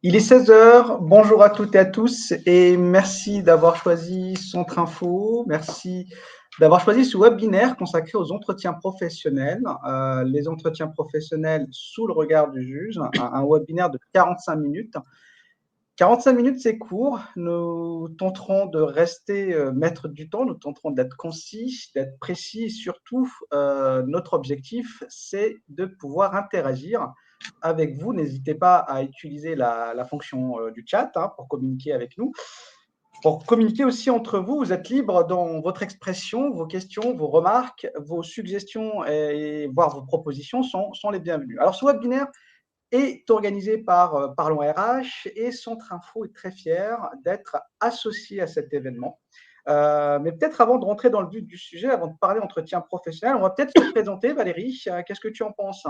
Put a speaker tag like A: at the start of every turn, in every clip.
A: Il est 16 heures. Bonjour à toutes et à tous et merci d'avoir choisi Centre Info. Merci d'avoir choisi ce webinaire consacré aux entretiens professionnels, les entretiens professionnels sous le regard du juge, un webinaire de 45 minutes. 45 minutes, c'est court. Nous tenterons de rester maître du temps, nous tenterons d'être concis, d'être précis et surtout, notre objectif, c'est de pouvoir interagir avec vous. N'hésitez pas à utiliser la fonction du chat pour communiquer avec nous. Pour communiquer aussi entre vous, vous êtes libre dans votre expression, vos questions, vos remarques, vos suggestions et voire vos propositions sont les bienvenues. Alors, ce webinaire est organisé par Parlons RH et Centre Info est très fier d'être associé à cet événement. Mais peut-être avant de rentrer dans le vif du sujet, avant de parler entretien professionnel, on va peut-être se présenter. Valérie, qu'est-ce que tu en penses?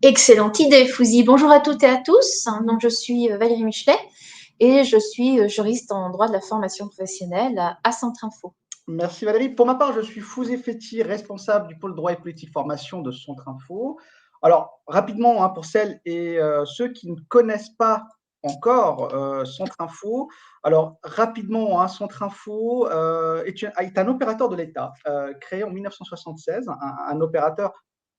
B: Excellente idée, Fouzi. Bonjour à toutes et à tous. Donc, je suis Valérie Michelet et je suis juriste en droit de la formation professionnelle à Centre Info.
A: Merci Valérie. Pour ma part, je suis Fouzé Fetti, responsable du pôle droit et politique formation de Centre Info. Alors, rapidement, pour celles et ceux qui ne connaissent pas encore Centre Info, alors rapidement, Centre Info est un opérateur de l'État créé en 1976, un opérateur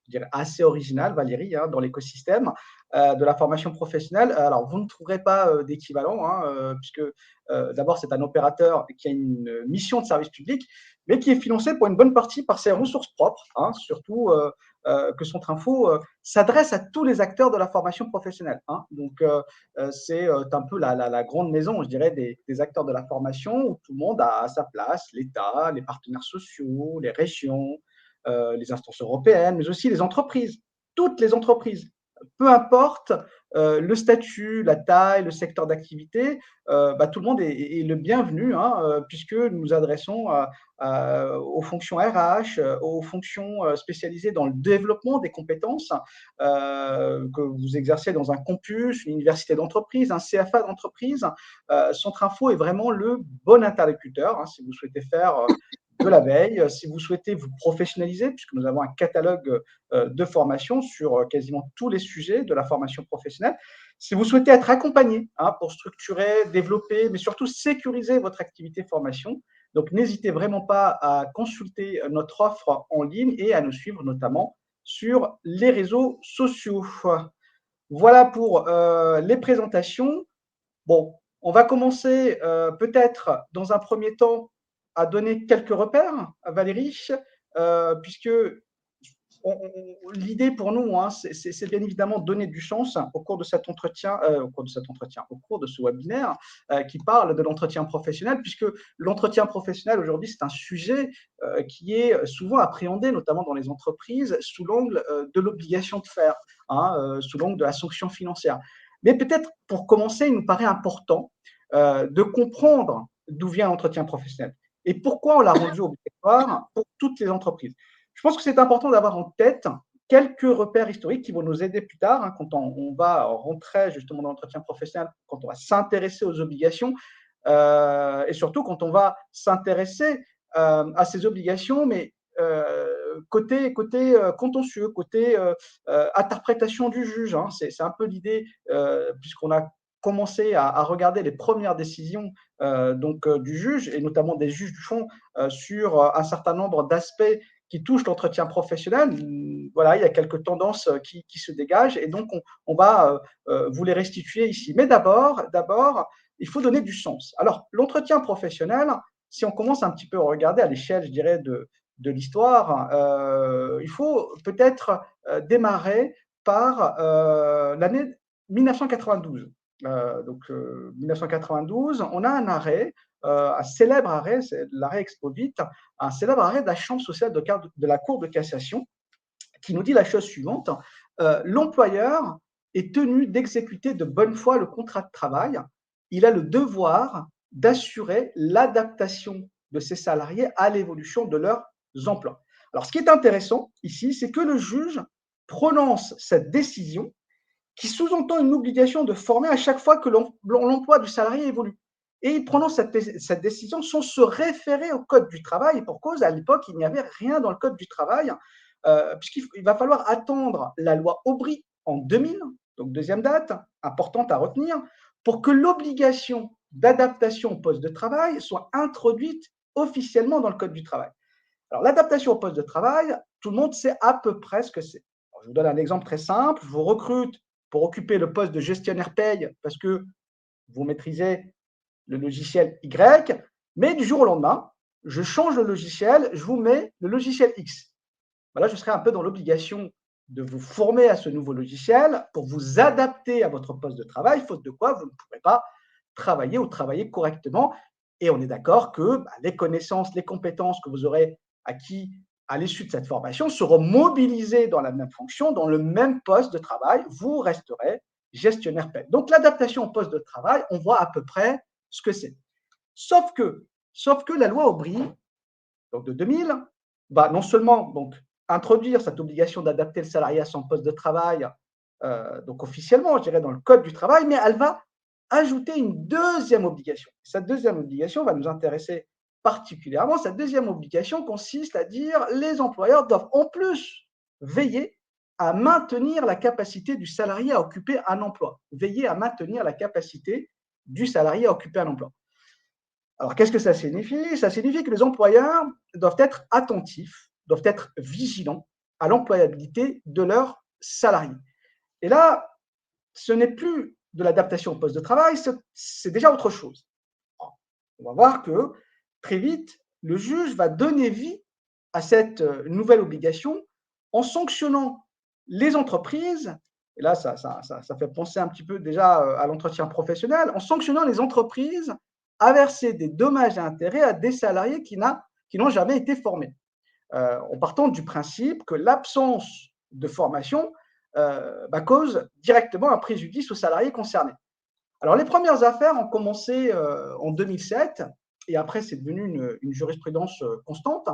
A: je dirais, assez original, Valérie, dans l'écosystème de la formation professionnelle. Alors, vous ne trouverez pas d'équivalent, puisque d'abord, c'est un opérateur qui a une mission de service public, mais qui est financé pour une bonne partie par ses ressources propres, surtout que Centre Info s'adresse à tous les acteurs de la formation professionnelle. Donc, c'est un peu la grande maison, je dirais, des acteurs de la formation où tout le monde a sa place, l'État, les partenaires sociaux, les régions, les instances européennes, mais aussi les entreprises, toutes les entreprises, peu importe le statut, la taille, le secteur d'activité, tout le monde est le bienvenu, puisque nous nous adressons aux fonctions RH, aux fonctions spécialisées dans le développement des compétences que vous exercez dans un campus, une université d'entreprise, un CFA d'entreprise. Centre Info est vraiment le bon interlocuteur si vous souhaitez faire de la veille, si vous souhaitez vous professionnaliser, puisque nous avons un catalogue de formation sur quasiment tous les sujets de la formation professionnelle. Si vous souhaitez être accompagné pour structurer, développer, mais surtout sécuriser votre activité formation, donc n'hésitez vraiment pas à consulter notre offre en ligne et à nous suivre notamment sur les réseaux sociaux. Voilà pour les présentations. Bon, on va commencer peut-être dans un premier temps à donner quelques repères à Valérie, puisque l'idée pour nous, c'est bien évidemment donner du sens au cours de cet entretien, au cours de ce webinaire qui parle de l'entretien professionnel, puisque l'entretien professionnel aujourd'hui, c'est un sujet qui est souvent appréhendé, notamment dans les entreprises, sous l'angle de l'obligation de faire, sous l'angle de la sanction financière. Mais peut-être pour commencer, il nous paraît important de comprendre d'où vient l'entretien professionnel et pourquoi on l'a rendu obligatoire pour toutes les entreprises. Je pense que c'est important d'avoir en tête quelques repères historiques qui vont nous aider plus tard, quand on va rentrer justement dans l'entretien professionnel, quand on va s'intéresser aux obligations, et surtout quand on va s'intéresser à ces obligations, mais côté contentieux, côté interprétation du juge. C'est un peu l'idée, puisqu'on a commencé à regarder les premières décisions du juge, et notamment des juges du fond, sur un certain nombre d'aspects qui touchent l'entretien professionnel. Voilà, il y a quelques tendances qui se dégagent, et donc on va vous les restituer ici. Mais d'abord, il faut donner du sens. Alors, l'entretien professionnel, si on commence un petit peu à regarder à l'échelle, je dirais, de l'histoire, il faut peut-être démarrer par l'année 1992. 1992, on a un arrêt, un célèbre arrêt, c'est l'arrêt Expovit, un célèbre arrêt de la Chambre sociale de la Cour de cassation qui nous dit la chose suivante, l'employeur est tenu d'exécuter de bonne foi le contrat de travail, il a le devoir d'assurer l'adaptation de ses salariés à l'évolution de leurs emplois. Alors, ce qui est intéressant ici, c'est que le juge prononce cette décision qui sous-entend une obligation de former à chaque fois que l'emploi du salarié évolue. Et il prononce cette décision sans se référer au Code du travail. Et pour cause, à l'époque, il n'y avait rien dans le Code du travail, puisqu'il va falloir attendre la loi Aubry en 2000, Donc, deuxième date, importante à retenir, pour que l'obligation d'adaptation au poste de travail soit introduite officiellement dans le Code du travail. Alors, l'adaptation au poste de travail, tout le monde sait à peu près ce que c'est. Alors, je vous donne un exemple très simple. Je vous recrute pour occuper le poste de gestionnaire paye parce que vous maîtrisez le logiciel Y, mais du jour au lendemain, je change le logiciel, je vous mets le logiciel X. Voilà, je serai un peu dans l'obligation de vous former à ce nouveau logiciel pour vous adapter à votre poste de travail, faute de quoi vous ne pourrez pas travailler ou travailler correctement. Et on est d'accord que les connaissances, les compétences que vous aurez acquis à l'issue de cette formation seront mobilisées dans la même fonction, dans le même poste de travail. Vous resterez gestionnaire paie. Donc l'adaptation au poste de travail, on voit à peu près ce que c'est. Sauf que, sauf que la loi Aubry, donc de 2000, va non seulement donc, introduire cette obligation d'adapter le salarié à son poste de travail, donc officiellement, je dirais, dans le Code du travail, mais elle va ajouter une deuxième obligation. Cette deuxième obligation va nous intéresser particulièrement. Cette deuxième obligation consiste à dire les employeurs doivent en plus veiller à maintenir la capacité du salarié à occuper un emploi. Veiller à maintenir la capacité du salarié à occuper un emploi. Alors, qu'est-ce que ça signifie? Ça signifie que les employeurs doivent être attentifs, doivent être vigilants à l'employabilité de leurs salariés. Et là, ce n'est plus de l'adaptation au poste de travail, c'est déjà autre chose. On va voir que très vite, le juge va donner vie à cette nouvelle obligation en sanctionnant les entreprises, et là, ça fait penser un petit peu déjà à l'entretien professionnel, en sanctionnant les entreprises à verser des dommages et intérêts à des salariés qui n'ont jamais été formés. En partant du principe que l'absence de formation cause directement un préjudice aux salariés concernés. Alors, les premières affaires ont commencé en 2007 et après, c'est devenu une jurisprudence constante.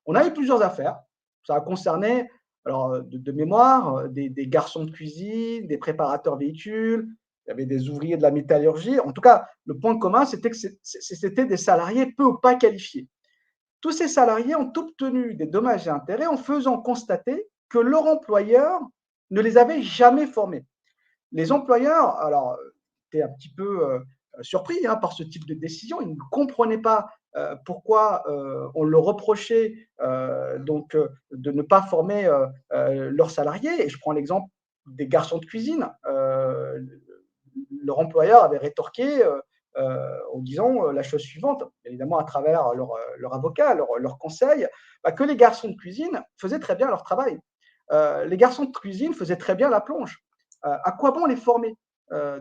A: On a eu plusieurs affaires. Ça a concerné, alors, de mémoire, des garçons de cuisine, des préparateurs véhicules, il y avait des ouvriers de la métallurgie. En tout cas, le point commun, c'était que c'était des salariés peu ou pas qualifiés. Tous ces salariés ont obtenu des dommages et intérêts en faisant constater que leur employeur ne les avait jamais formés. Les employeurs, alors, étaient un petit peu surpris par ce type de décision. Ils ne comprenaient pas pourquoi on leur reprochait de ne pas former leurs salariés. Et je prends l'exemple des garçons de cuisine. Leur employeur avait rétorqué en disant la chose suivante, évidemment à travers leur avocat, leur conseil, que les garçons de cuisine faisaient très bien leur travail. Les garçons de cuisine faisaient très bien la plonge. À quoi bon les former?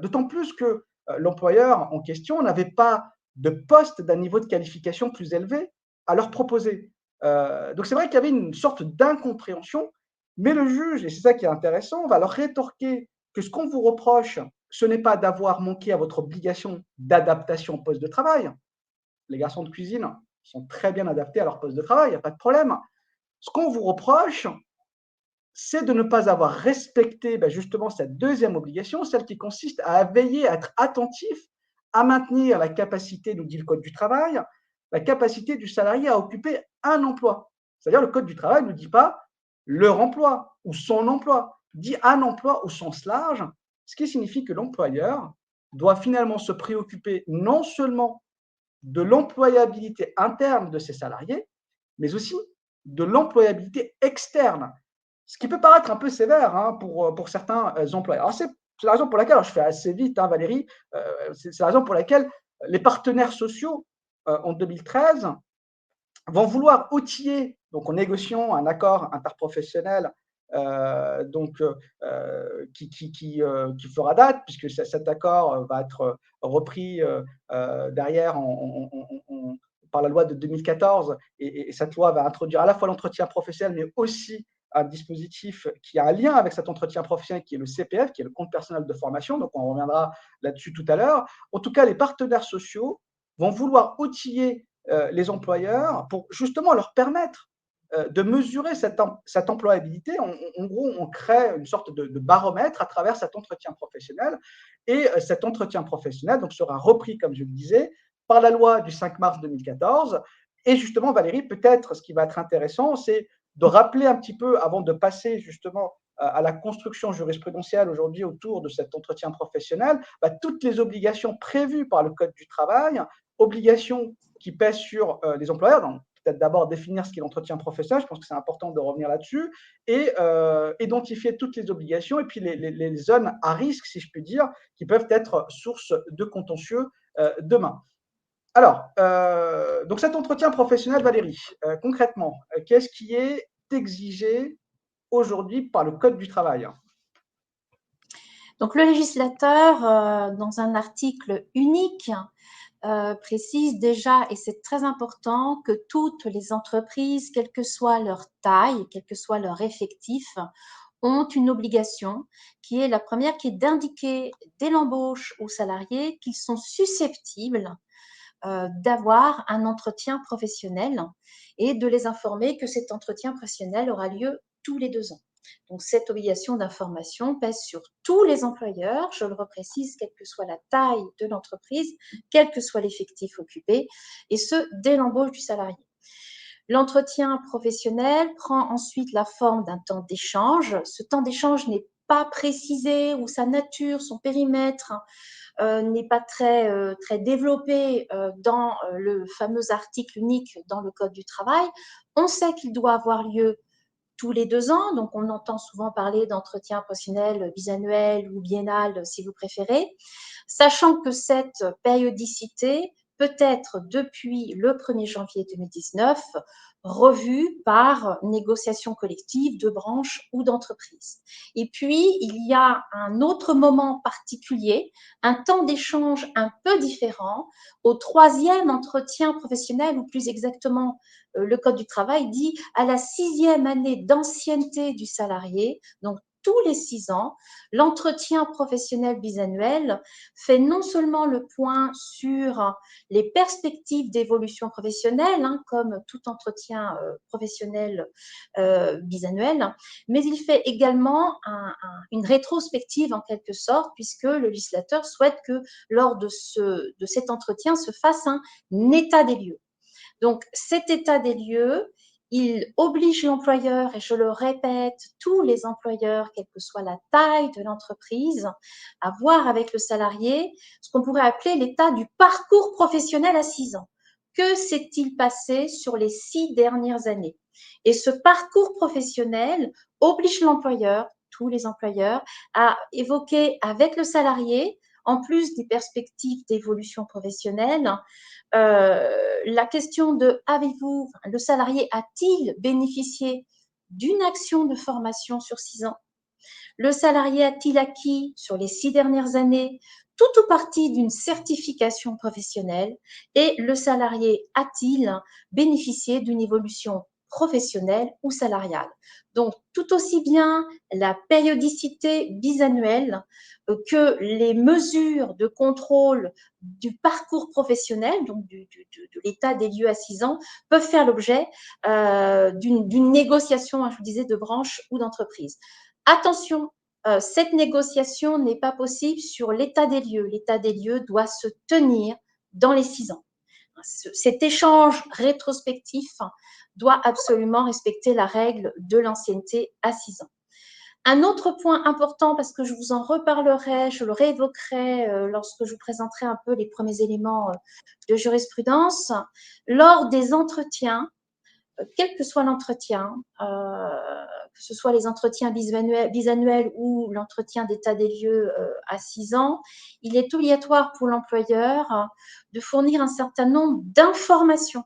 A: D'autant plus que l'employeur en question n'avait pas de poste d'un niveau de qualification plus élevé à leur proposer. Donc c'est vrai qu'il y avait une sorte d'incompréhension, mais le juge, et c'est ça qui est intéressant, va leur rétorquer que ce qu'on vous reproche, ce n'est pas d'avoir manqué à votre obligation d'adaptation au poste de travail. Les garçons de cuisine sont très bien adaptés à leur poste de travail, il n'y a pas de problème. Ce qu'on vous reproche, c'est de ne pas avoir respecté justement cette deuxième obligation, celle qui consiste à veiller, à être attentif, à maintenir la capacité, nous dit le Code du travail, la capacité du salarié à occuper un emploi. C'est-à-dire le Code du travail ne dit pas leur emploi ou son emploi, dit un emploi au sens large, ce qui signifie que l'employeur doit finalement se préoccuper non seulement de l'employabilité interne de ses salariés, mais aussi de l'employabilité externe. Ce qui peut paraître un peu sévère pour certains employeurs. Alors, c'est la raison pour laquelle, alors je fais assez vite, Valérie, c'est la raison pour laquelle les partenaires sociaux, en 2013, vont vouloir outiller, donc en négociant un accord interprofessionnel qui fera date, puisque cet accord va être repris derrière par la loi de 2014, et cette loi va introduire à la fois l'entretien professionnel, mais aussi un dispositif qui a un lien avec cet entretien professionnel, qui est le CPF, qui est le compte personnel de formation, donc on reviendra là-dessus tout à l'heure. En tout cas, les partenaires sociaux vont vouloir outiller les employeurs pour justement leur permettre de mesurer cette employabilité. En gros, on crée une sorte de baromètre à travers cet entretien professionnel. Et cet entretien professionnel donc, sera repris, comme je le disais, par la loi du 5 mars 2014. Et justement, Valérie, peut-être ce qui va être intéressant, c'est de rappeler un petit peu, avant de passer justement à la construction jurisprudentielle aujourd'hui autour de cet entretien professionnel, toutes les obligations prévues par le Code du travail, obligations qui pèsent sur les employeurs, donc peut-être d'abord définir ce qu'est l'entretien professionnel, je pense que c'est important de revenir là-dessus, et identifier toutes les obligations et puis les zones à risque, si je puis dire, qui peuvent être source de contentieux demain. Alors, donc cet entretien professionnel, Valérie, concrètement, qu'est-ce qui est exigé aujourd'hui par le Code du travail?
B: Donc, le législateur, dans un article unique, précise déjà, et c'est très important, que toutes les entreprises, quelle que soit leur taille, quel que soit leur effectif, ont une obligation qui est la première, qui est d'indiquer dès l'embauche aux salariés qu'ils sont susceptibles d'avoir un entretien professionnel et de les informer que cet entretien professionnel aura lieu tous les 2 ans. Donc, cette obligation d'information pèse sur tous les employeurs, je le reprécise, quelle que soit la taille de l'entreprise, quel que soit l'effectif occupé, et ce, dès l'embauche du salarié. L'entretien professionnel prend ensuite la forme d'un temps d'échange. Ce temps d'échange n'est pas précisé, ou sa nature, son périmètre n'est pas très développé dans le fameux article unique dans le Code du travail. On sait qu'il doit avoir lieu tous les 2 ans, donc on entend souvent parler d'entretien professionnel bisannuel ou biennal, si vous préférez, sachant que cette périodicité peut être, depuis le 1er janvier 2019, revue par négociation collective de branche ou d'entreprise. Et puis, il y a un autre moment particulier, un temps d'échange un peu différent, au 3e entretien professionnel, ou plus exactement, le Code du travail dit à la 6e année d'ancienneté du salarié, donc tous les 6 ans, l'entretien professionnel bisannuel fait non seulement le point sur les perspectives d'évolution professionnelle, comme tout entretien professionnel bisannuel, mais il fait également une rétrospective en quelque sorte, puisque le législateur souhaite que lors de cet entretien se fasse un état des lieux. Donc, cet état des lieux, il oblige l'employeur, et je le répète, tous les employeurs, quelle que soit la taille de l'entreprise, à voir avec le salarié ce qu'on pourrait appeler l'état du parcours professionnel à 6 ans. Que s'est-il passé sur les 6 dernières années? Et ce parcours professionnel oblige l'employeur, tous les employeurs, à évoquer avec le salarié, en plus des perspectives d'évolution professionnelle, la question de le salarié a-t-il bénéficié d'une action de formation sur 6 ans? Le salarié a-t-il acquis sur les 6 dernières années tout ou partie d'une certification professionnelle? Et le salarié a-t-il bénéficié d'une évolution professionnelle ou salariale? Donc, tout aussi bien la périodicité bisannuelle que les mesures de contrôle du parcours professionnel, donc de l'état des lieux à 6 ans, peuvent faire l'objet d'une négociation, je vous disais, de branche ou d'entreprise. Attention, cette négociation n'est pas possible sur l'état des lieux. L'état des lieux doit se tenir dans les 6 ans. Cet échange rétrospectif doit absolument respecter la règle de l'ancienneté à 6 ans. Un autre point important, parce que je vous en reparlerai, je le réévoquerai lorsque je vous présenterai un peu les premiers éléments de jurisprudence, lors des entretiens, quel que soit l'entretien, que ce soit les entretiens bisannuels ou l'entretien d'état des lieux à 6 ans, il est obligatoire pour l'employeur de fournir un certain nombre d'informations.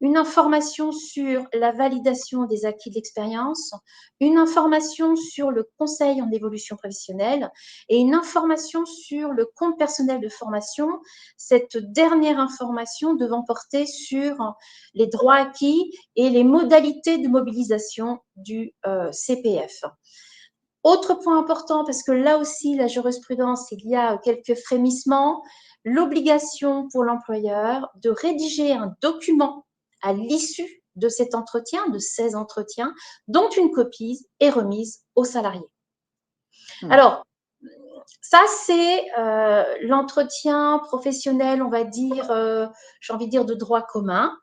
B: Une information sur la validation des acquis de l'expérience, une information sur le conseil en évolution professionnelle et une information sur le compte personnel de formation, cette dernière information devant porter sur les droits acquis et les modalités de mobilisation du CPF. Autre point important, parce que là aussi, la jurisprudence, il y a quelques frémissements, l'obligation pour l'employeur de rédiger un document à l'issue de cet entretien, de ces entretiens, dont une copie est remise aux salariés. Alors, ça, c'est l'entretien professionnel, on va dire, j'ai envie de dire, de droit commun.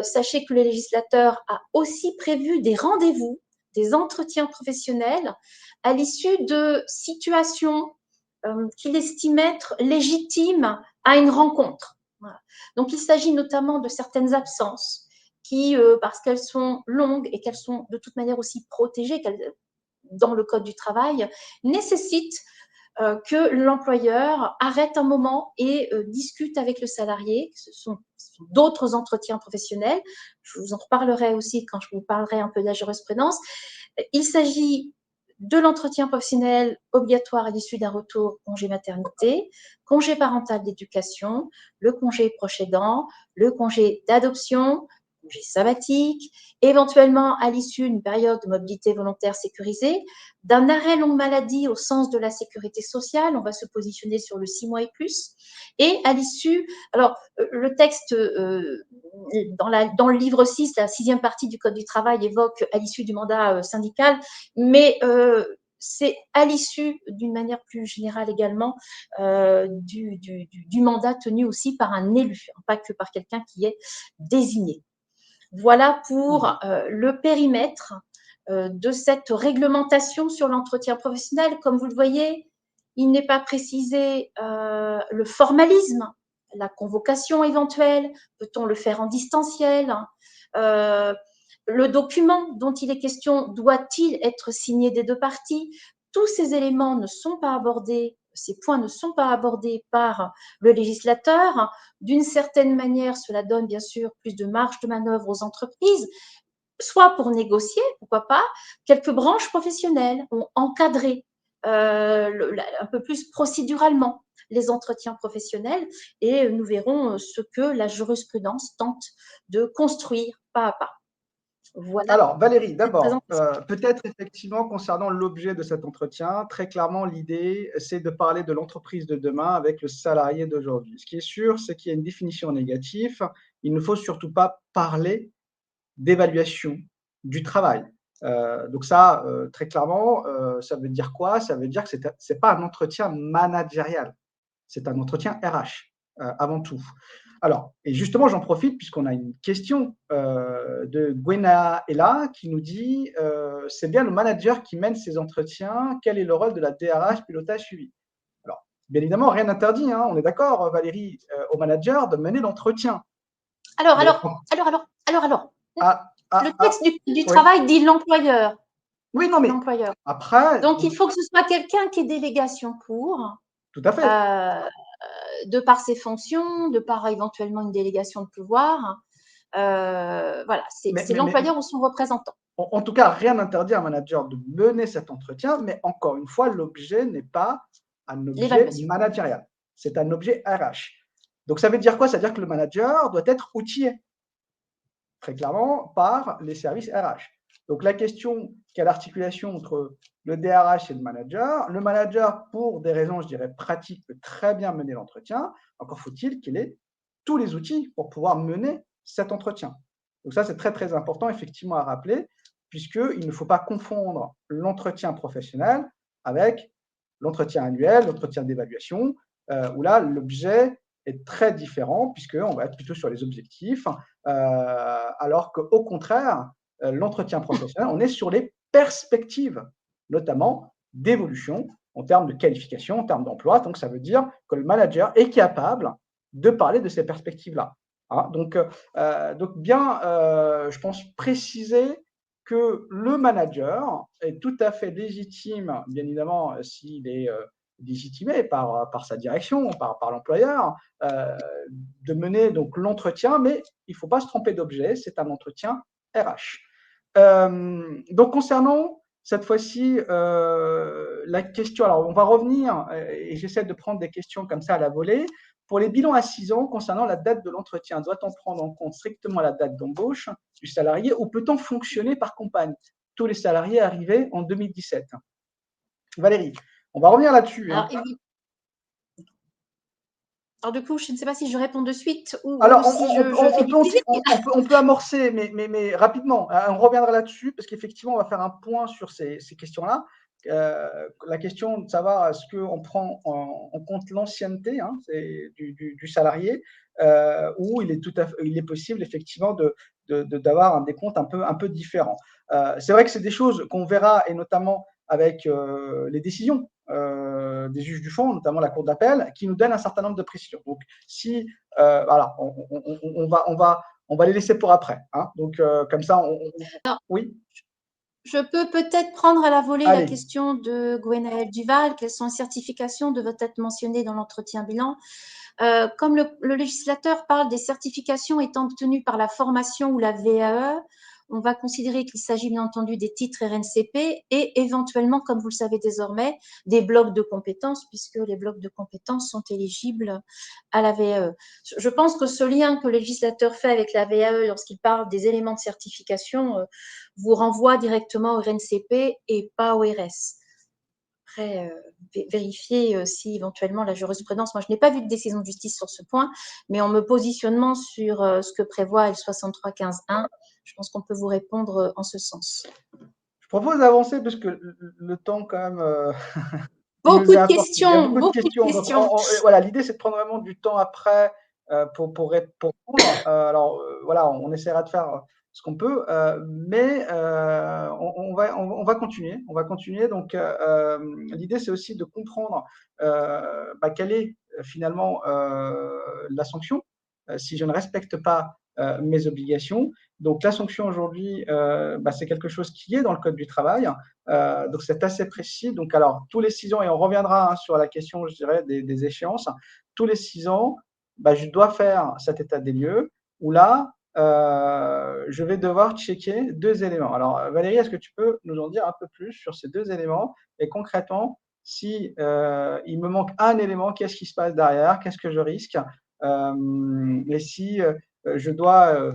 B: Sachez que le législateur a aussi prévu des rendez-vous des entretiens professionnels à l'issue de situations qu'il estime être légitimes à une rencontre. Voilà. Donc, il s'agit notamment de certaines absences qui, parce qu'elles sont longues et qu'elles sont de toute manière aussi protégées dans le Code du travail, nécessitent que l'employeur arrête un moment et discute avec le salarié. Ce sont d'autres entretiens professionnels. Je vous en reparlerai aussi quand je vous parlerai un peu de la jurisprudence. Il s'agit de l'entretien professionnel obligatoire à l'issue d'un retour congé maternité, congé parental d'éducation, le congé proche aidant, le congé d'adoption, congé sabbatique, éventuellement à l'issue d'une période de mobilité volontaire sécurisée, d'un arrêt longue maladie au sens de la sécurité sociale, on va se positionner sur le 6 mois et plus, et à l'issue, alors le texte dans le livre 6, la 6e partie du Code du travail évoque à l'issue du mandat syndical, mais c'est à l'issue, d'une manière plus générale également, du mandat tenu aussi par un élu, pas que par quelqu'un qui est désigné. Voilà pour le périmètre de cette réglementation sur l'entretien professionnel. Comme vous le voyez, il n'est pas précisé le formalisme, la convocation éventuelle, peut-on le faire en distanciel, le document dont il est question doit-il être signé des deux parties? Tous ces éléments ne sont pas abordés, ces points ne sont pas abordés par le législateur. D'une certaine manière, cela donne bien sûr plus de marge de manœuvre aux entreprises, soit pour négocier, pourquoi pas, quelques branches professionnelles ont encadré un peu plus procéduralement les entretiens professionnels et nous verrons ce que la jurisprudence tente de construire pas à pas. Voilà.
A: Alors, Valérie, d'abord, peut-être effectivement concernant l'objet de cet entretien, très clairement, l'idée, c'est de parler de l'entreprise de demain avec le salarié d'aujourd'hui. Ce qui est sûr, c'est qu'il y a une définition négative. Il ne faut surtout pas parler d'évaluation du travail. Donc ça, très clairement, ça veut dire quoi? Ça veut dire que ce n'est pas un entretien managérial, c'est un entretien RH avant tout. Alors, et justement, j'en profite puisqu'on a une question de Gwena Ella qui nous dit c'est bien le manager qui mène ces entretiens, quel est le rôle de la DRH pilotage suivi? Alors, bien évidemment, rien n'interdit, hein, on est d'accord, Valérie, au manager de mener l'entretien.
B: Alors, le texte du travail dit l'employeur.
A: Oui, non, mais
B: l'employeur.
A: après.
B: Donc, il faut que ce soit quelqu'un qui ait délégation pour.
A: Tout à fait.
B: De par ses fonctions, de par éventuellement une délégation de pouvoir. Voilà, c'est l'employeur ou son représentant.
A: En tout cas, rien n'interdit à un manager de mener cet entretien, mais encore une fois, l'objet n'est pas un objet managérial, c'est un objet RH. Donc, ça veut dire quoi? Ça veut dire que le manager doit être outillé, très clairement, par les services RH. Donc, la question, quelle articulation entre le DRH et le manager, pour des raisons, je dirais, pratiques, peut très bien mener l'entretien. Encore faut-il qu'il ait tous les outils pour pouvoir mener cet entretien. Donc ça, c'est très, très important, effectivement, à rappeler, puisqu'il ne faut pas confondre l'entretien professionnel avec l'entretien annuel, l'entretien d'évaluation, où là, l'objet est très différent, puisqu'on va être plutôt sur les objectifs, alors qu'au contraire, l'entretien professionnel, on est sur les perspectives, notamment d'évolution en termes de qualification, en termes d'emploi. Donc, ça veut dire que le manager est capable de parler de ces perspectives-là. Hein, donc, bien, je pense, préciser que le manager est tout à fait légitime, bien évidemment, s'il est légitimé par sa direction, par l'employeur, de mener donc l'entretien, mais il ne faut pas se tromper d'objet, c'est un entretien RH. Donc, concernant cette fois-ci la question, alors on va revenir, et j'essaie de prendre des questions comme ça à la volée. Pour les bilans à 6 ans, concernant la date de l'entretien, doit-on prendre en compte strictement la date d'embauche du salarié ou peut-on fonctionner par campagne? Tous les salariés arrivés en 2017. Valérie, on va revenir là-dessus.
B: Alors, du coup, je ne sais pas si je réponds de suite ou
A: si on peut amorcer, mais rapidement. On reviendra là-dessus parce qu'effectivement, on va faire un point sur ces questions-là. la question de savoir est-ce qu'on prend en compte l'ancienneté du salarié ou il est possible effectivement d'avoir un décompte un peu différent. C'est vrai que c'est des choses qu'on verra, et notamment avec les décisions des juges du fond, notamment la Cour d'appel, qui nous donnent un certain nombre de précisions. Donc, si, voilà, on va les laisser pour après. Donc, comme ça, oui.
B: Je peux peut-être prendre à la volée
A: Allez.
B: la question de Gwenaëlle Duval. Quelles sont les certifications devaient être mentionnées dans l'entretien bilan? Comme le législateur parle des certifications étant obtenues par la formation ou la VAE, on va considérer qu'il s'agit bien entendu des titres RNCP et éventuellement, comme vous le savez désormais, des blocs de compétences, puisque les blocs de compétences sont éligibles à la VAE. Je pense que ce lien que le législateur fait avec la VAE lorsqu'il parle des éléments de certification vous renvoie directement au RNCP et pas au RS. Après, vérifier si éventuellement la jurisprudence, moi je n'ai pas vu de décision de justice sur ce point, mais en me positionnement sur ce que prévoit L6315-1, je pense qu'on peut vous répondre en ce sens.
A: Je propose d'avancer parce que le temps quand même…
B: Beaucoup de questions, beaucoup de questions.
A: Voilà, l'idée c'est de prendre vraiment du temps après pour répondre. Alors voilà, on essaiera de faire ce qu'on peut, mais on va continuer. On va continuer. Donc l'idée c'est aussi de comprendre quelle est finalement la sanction si je ne respecte pas mes obligations. Donc la sanction aujourd'hui, c'est quelque chose qui est dans le Code du travail. Donc c'est assez précis. Donc alors tous les 6 ans, et on reviendra sur la question, je dirais, des échéances, tous les 6 ans, je dois faire cet état des lieux où là, je vais devoir checker 2 éléments. Alors Valérie, est-ce que tu peux nous en dire un peu plus sur ces 2 éléments et concrètement, si il me manque un élément, qu'est-ce qui se passe derrière, qu'est-ce que je risque et si je dois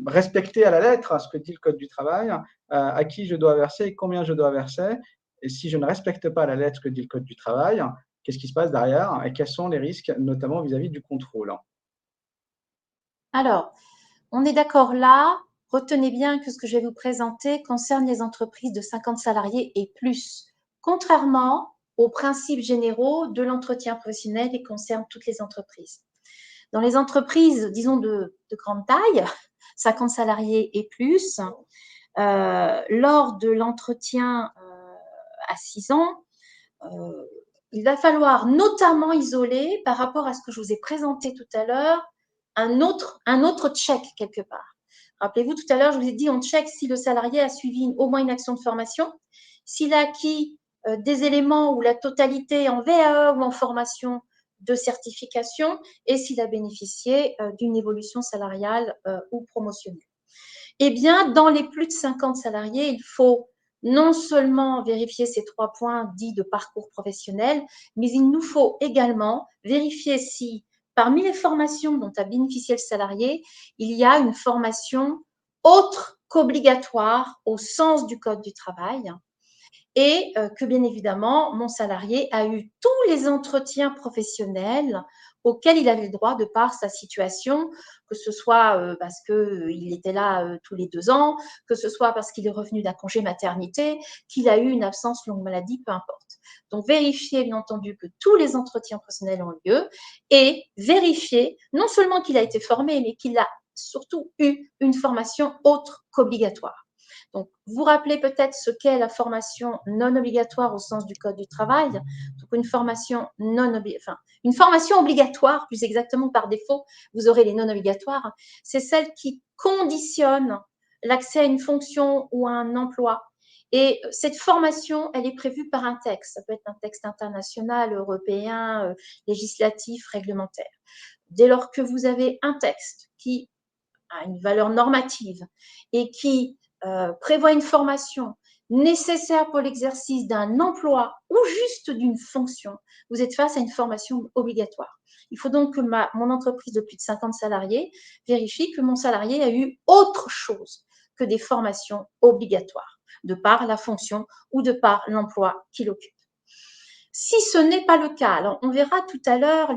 A: respecter à la lettre ce que dit le Code du travail, à qui je dois verser et combien je dois verser. Et si je ne respecte pas la lettre ce que dit le Code du travail, qu'est-ce qui se passe derrière et quels sont les risques, notamment vis-à-vis du contrôle?
B: Alors, on est d'accord là. Retenez bien que ce que je vais vous présenter concerne les entreprises de 50 salariés et plus, contrairement aux principes généraux de l'entretien professionnel et concerne toutes les entreprises. Dans les entreprises, disons, de grande taille, 50 salariés et plus, lors de l'entretien à 6 ans, il va falloir notamment isoler, par rapport à ce que je vous ai présenté tout à l'heure, un autre check quelque part. Rappelez-vous, tout à l'heure, je vous ai dit, on check si le salarié a suivi au moins une action de formation, s'il a acquis des éléments ou la totalité en VAE ou en formation de certification et s'il a bénéficié d'une évolution salariale ou promotionnelle. Eh bien, dans les plus de 50 salariés, il faut non seulement vérifier ces 3 points dits de parcours professionnel, mais il nous faut également vérifier si, parmi les formations dont a bénéficié le salarié, il y a une formation autre qu'obligatoire au sens du Code du travail et que bien évidemment, mon salarié a eu tous les entretiens professionnels auxquels il avait le droit de par sa situation, que ce soit parce qu'il était là tous les 2 ans, que ce soit parce qu'il est revenu d'un congé maternité, qu'il a eu une absence longue maladie, peu importe. Donc, vérifier bien entendu que tous les entretiens professionnels ont lieu et vérifier non seulement qu'il a été formé, mais qu'il a surtout eu une formation autre qu'obligatoire. Donc, vous rappelez peut-être ce qu'est la formation non obligatoire au sens du Code du travail. Donc, une formation obligatoire, plus exactement par défaut, vous aurez les non obligatoires. C'est celle qui conditionne l'accès à une fonction ou à un emploi. Et cette formation, elle est prévue par un texte. Ça peut être un texte international, européen, législatif, réglementaire. Dès lors que vous avez un texte qui a une valeur normative et qui prévoit une formation nécessaire pour l'exercice d'un emploi ou juste d'une fonction, vous êtes face à une formation obligatoire. Il faut donc que mon entreprise de plus de 50 salariés vérifie que mon salarié a eu autre chose que des formations obligatoires, de par la fonction ou de par l'emploi qu'il occupe. Si ce n'est pas le cas, alors on verra tout à l'heure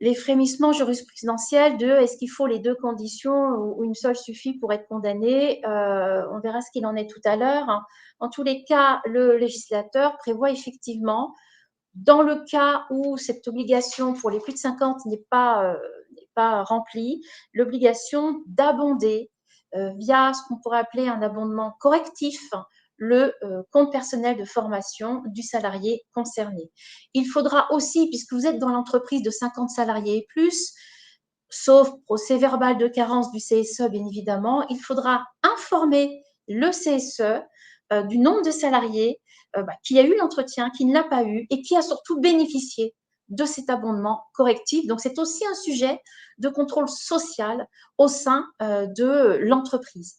B: les frémissements jurisprudentiels de est-ce qu'il faut les deux conditions ou une seule suffit pour être condamné. On verra ce qu'il en est tout à l'heure. En tous les cas, le législateur prévoit effectivement, dans le cas où cette obligation pour les plus de 50 n'est pas remplie, l'obligation d'abonder via ce qu'on pourrait appeler un abondement correctif le compte personnel de formation du salarié concerné. Il faudra aussi, puisque vous êtes dans l'entreprise de 50 salariés et plus, sauf procès verbal de carence du CSE, bien évidemment, il faudra informer le CSE du nombre de salariés qui a eu l'entretien, qui ne l'a pas eu et qui a surtout bénéficié de cet abondement correctif. Donc, c'est aussi un sujet de contrôle social au sein de l'entreprise.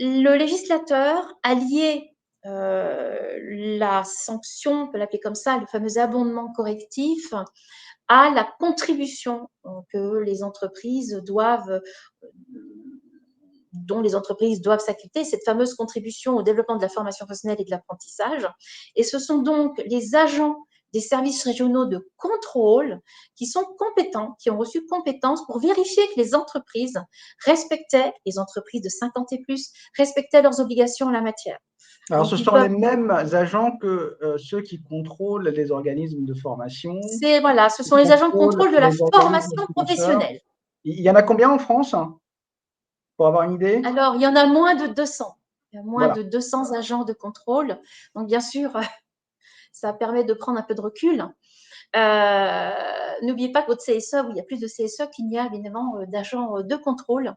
B: Le législateur a lié la sanction, on peut l'appeler comme ça, le fameux abondement correctif, à la contribution que les entreprises dont les entreprises doivent s'acquitter, cette fameuse contribution au développement de la formation professionnelle et de l'apprentissage. Et ce sont donc les agents des services régionaux de contrôle qui sont compétents, qui ont reçu compétence pour vérifier que les entreprises respectaient, les entreprises de 50 et plus, respectaient leurs obligations en la matière.
A: Alors,
B: Donc,
A: ce sont les mêmes agents que ceux qui contrôlent les organismes de formation.
B: Voilà, ce sont les agents de contrôle de la formation
A: financeurs.
B: professionnelle.
A: Il y en a combien en France, pour avoir une idée?
B: Alors, il y en a moins de 200. Il y a moins
A: Voilà.
B: de 200 agents de contrôle. Donc, bien sûr, ça permet de prendre un peu de recul. N'oubliez pas que votre CSE, où il y a plus de CSE qu'il n'y a évidemment d'agents de contrôle.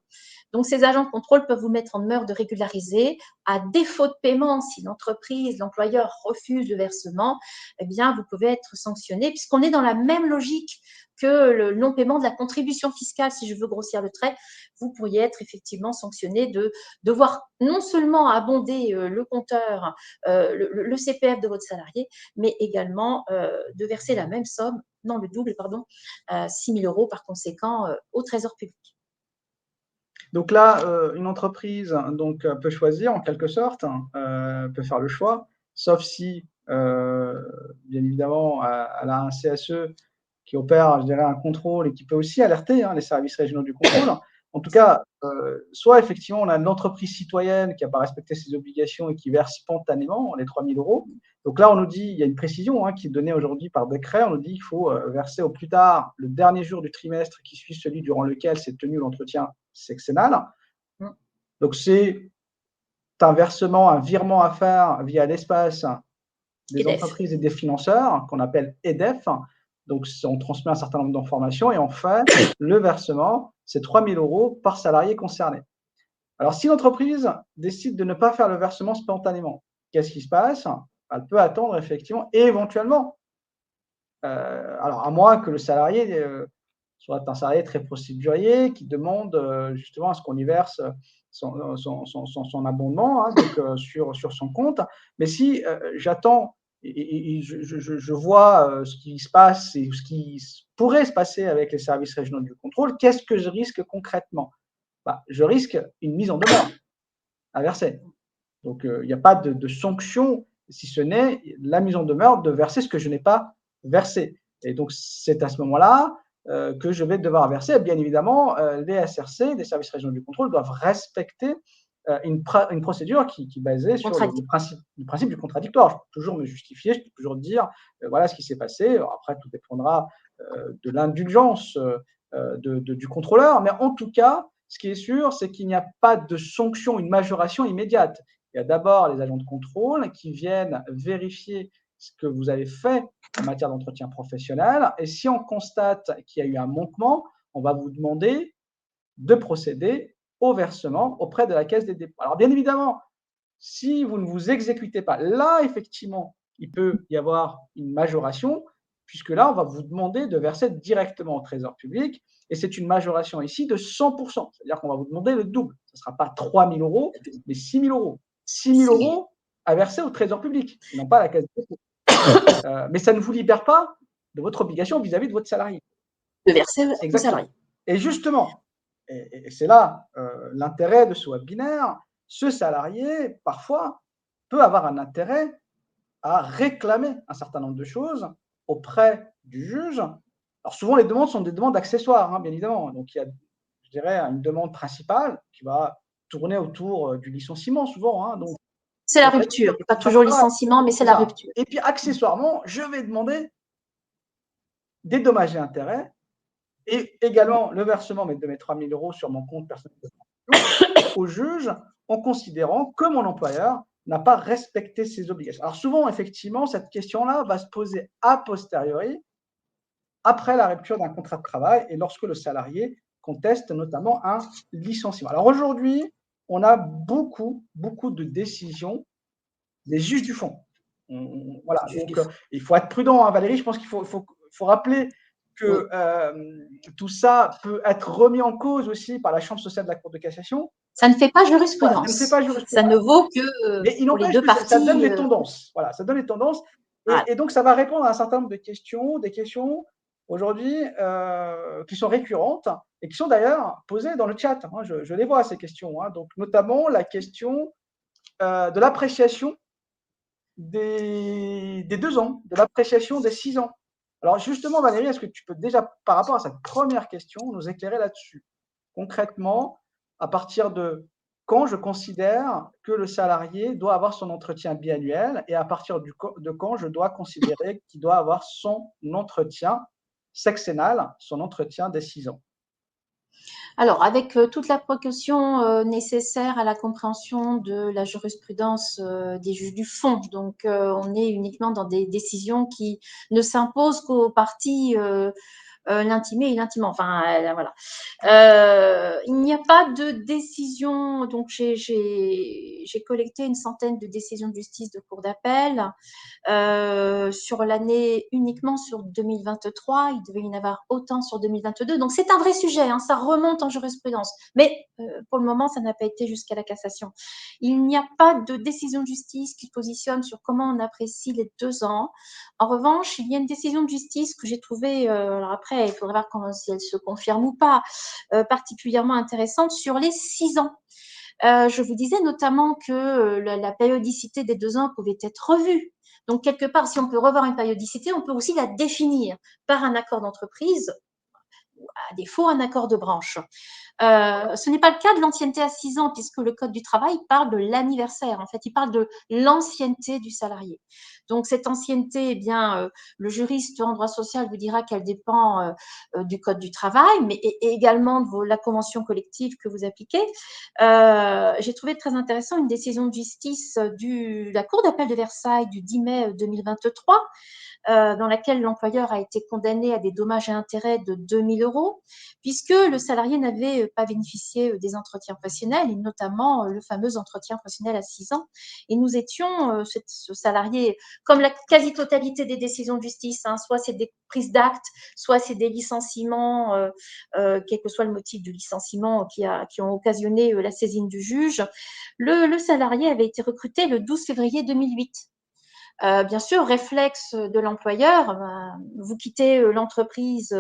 B: Donc, ces agents de contrôle peuvent vous mettre en demeure de régulariser. À défaut de paiement, si l'entreprise, l'employeur refuse le versement, eh bien, vous pouvez être sanctionné, puisqu'on est dans la même logique que le non-paiement de la contribution fiscale, si je veux grossir le trait. Vous pourriez être effectivement sanctionné de devoir non seulement abonder le compteur, le CPF de votre salarié, mais également de verser la même somme, non le double, pardon, 6 000 € par conséquent au Trésor public.
A: Donc là, une entreprise peut choisir en quelque sorte, peut faire le choix, sauf si, bien évidemment, elle a un CSE qui opère, je dirais, un contrôle et qui peut aussi alerter les services régionaux du contrôle. En tout cas, soit effectivement, on a une entreprise citoyenne qui n'a pas respecté ses obligations et qui verse spontanément les 3 000 €. Donc là, on nous dit, il y a une précision qui est donnée aujourd'hui par décret, on nous dit qu'il faut verser au plus tard le dernier jour du trimestre qui suit celui durant lequel s'est tenu l'entretien sexennal. Donc c'est un versement, un virement à faire via l'espace des entreprises et des financeurs qu'on appelle EDEF. Donc on transmet un certain nombre d'informations et on fait le versement, c'est 3 000 € par salarié concerné. Alors si l'entreprise décide de ne pas faire le versement spontanément, qu'est-ce qui se passe? Elle peut attendre effectivement et éventuellement, alors à moins que le salarié soit un salarié très procédurier qui demande justement à ce qu'on lui verse son abondement sur son compte. Mais si j'attends et je vois ce qui se passe et ce qui pourrait se passer avec les services régionaux du contrôle, qu'est-ce que je risque concrètement? Je risque une mise en demeure à verser. Donc, il n'y a pas de sanction, si ce n'est la mise en demeure de verser ce que je n'ai pas versé. Et donc, c'est à ce moment-là que je vais devoir verser. Bien évidemment, les SRC, les services régionaux du contrôle, doivent respecter une procédure qui est basée sur le principe du contradictoire. Je peux toujours me justifier, je peux toujours dire voilà ce qui s'est passé. Alors après, tout dépendra de l'indulgence du contrôleur. Mais en tout cas, ce qui est sûr, c'est qu'il n'y a pas de sanction, une majoration immédiate. Il y a d'abord les agents de contrôle qui viennent vérifier ce que vous avez fait en matière d'entretien professionnel. Et si on constate qu'il y a eu un manquement, on va vous demander de procéder au versement auprès de la Caisse des dépôts. Alors, bien évidemment, si vous ne vous exécutez pas, là, effectivement, il peut y avoir une majoration, puisque là, on va vous demander de verser directement au Trésor public. Et c'est une majoration ici de 100%. C'est-à-dire qu'on va vous demander le double. Ce ne sera pas 3 000 €, mais 6 000 €. 6 000 € à verser au Trésor public, et non pas à la Caisse des dépôts. Mais ça ne vous libère pas de votre obligation vis-à-vis de votre salarié.
B: De verser au salarié.
A: Et justement, et c'est là l'intérêt de ce webinaire, ce salarié, parfois, peut avoir un intérêt à réclamer un certain nombre de choses auprès du juge Alors souvent, les demandes sont des demandes accessoires, hein, bien évidemment. Donc il y a, je dirais, une demande principale qui va tourner autour du licenciement souvent. Hein, donc,
B: C'est la rupture, pas toujours licenciement, mais c'est la rupture.
A: Et puis accessoirement, je vais demander des dommages et intérêts et également le versement de mes 3 000 € sur mon compte personnel au juge en considérant que mon employeur n'a pas respecté ses obligations. Alors souvent, effectivement, cette question-là va se poser a posteriori, après la rupture d'un contrat de travail et lorsque le salarié conteste notamment un licenciement. Alors aujourd'hui, on a beaucoup de décisions des juges du fond. Voilà, donc il faut être prudent, hein, Valérie, je pense qu'il faut rappeler que tout ça peut être remis en cause aussi par la Chambre sociale de la Cour de cassation.
B: Ça ne fait pas jurisprudence. Voilà, ça ne fait pas jurisprudence. Ça ne vaut que
A: mais il
B: pour les deux parties.
A: Ça donne les tendances. Voilà, ça donne les tendances. Et donc, ça va répondre à un certain nombre de questions, des questions aujourd'hui qui sont récurrentes et qui sont d'ailleurs posées dans le chat. Hein, je les vois, ces questions. Hein, donc, notamment la question de l'appréciation des 2 ans, de l'appréciation des 6 ans. Alors justement, Valérie, est-ce que tu peux déjà, par rapport à cette première question, nous éclairer là-dessus? Concrètement, à partir de quand je considère que le salarié doit avoir son entretien biannuel et à partir de quand je dois considérer qu'il doit avoir son entretien sexennal, son entretien des 6 ans?
B: Alors, avec toute la précaution nécessaire à la compréhension de la jurisprudence des juges du fond, donc on est uniquement dans des décisions qui ne s'imposent qu'aux parties l'intimé et l'intimant. Enfin, voilà. Il n'y a pas de décision. Donc, j'ai collecté une centaine de décisions de justice de cour d'appel sur l'année uniquement sur 2023. Il devait y en avoir autant sur 2022. Donc, c'est un vrai sujet. Hein, ça remonte en jurisprudence. Mais pour le moment, ça n'a pas été jusqu'à la cassation. Il n'y a pas de décision de justice qui positionne sur comment on apprécie les 2 ans. En revanche, il y a une décision de justice que j'ai trouvée, alors après, il faudra voir si elle se confirme ou pas, particulièrement intéressante sur les 6 ans. Je vous disais notamment que la périodicité des 2 ans pouvait être revue. Donc, quelque part, si on peut revoir une périodicité, on peut aussi la définir par un accord d'entreprise, ou à défaut, un accord de branche. Ce n'est pas le cas de l'ancienneté à 6 ans, puisque le Code du travail parle de l'anniversaire. En fait, il parle de l'ancienneté du salarié. Donc, cette ancienneté, eh bien, le juriste en droit social vous dira qu'elle dépend du Code du travail, mais également de la convention collective que vous appliquez. J'ai trouvé très intéressant une décision de justice de la Cour d'appel de Versailles du 10 mai 2023, dans laquelle l'employeur a été condamné à des dommages et intérêts de 2 000 €, puisque le salarié n'avait pas bénéficié des entretiens professionnels, et notamment le fameux entretien professionnel à 6 ans. Et nous étions, ce salarié, comme la quasi-totalité des décisions de justice, hein, soit c'est des prises d'actes, soit c'est des licenciements, quel que soit le motif du licenciement qui ont occasionné la saisine du juge. Le salarié avait été recruté le 12 février 2008. Bien sûr, réflexe de l'employeur, vous quittez l'entreprise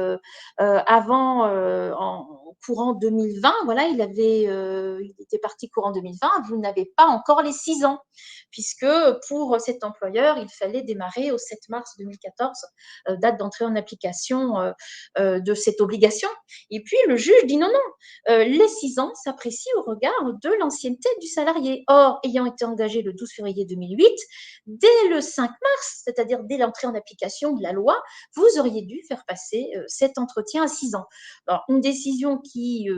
B: avant, en courant 2020, voilà, il était parti courant 2020, vous n'avez pas encore les 6 ans, puisque pour cet employeur, il fallait démarrer au 7 mars 2014, date d'entrée en application de cette obligation. Et puis le juge dit non, non, les 6 ans s'apprécient au regard de l'ancienneté du salarié. Or, ayant été engagé le 12 février 2008, dès le 5 mars, c'est-à-dire dès l'entrée en application de la loi, vous auriez dû faire passer cet entretien à 6 ans. Alors, une décision qui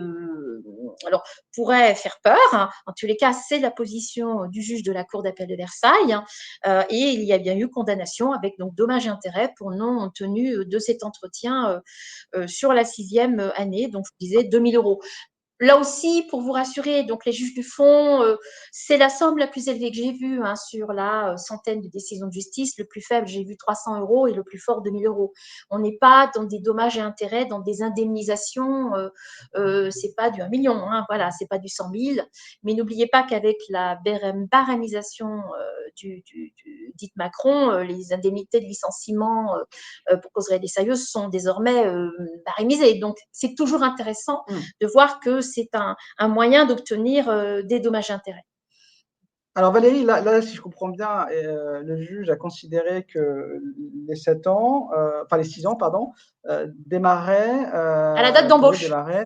B: pourrait faire peur, hein. En tous les cas, c'est la position du juge de la Cour d'appel de Versailles, hein, et il y a bien eu condamnation avec donc dommages et intérêts pour non-tenue de cet entretien sur la 6e année, donc je disais 2 000 €. Là aussi, pour vous rassurer, donc les juges du fond, c'est la somme la plus élevée que j'ai vue, hein, sur la centaine de décisions de justice. Le plus faible, j'ai vu 300 € et le plus fort 2 000 €. On n'est pas dans des dommages et intérêts, dans des indemnisations. C'est pas du 1 million, hein, voilà, c'est pas du 100 000. Mais n'oubliez pas qu'avec la barémisation dite Macron, les indemnités de licenciement pour cause réelle et sérieuse sont désormais barémisées. Donc, c'est toujours intéressant de voir que c'est un moyen d'obtenir des dommages et intérêts.
A: Alors Valérie, là, si je comprends bien, le juge a considéré que les 7 ans, enfin les 6 ans, pardon, démarraient,
B: À la date
A: pouvaient
B: d'embauche.
A: démarrer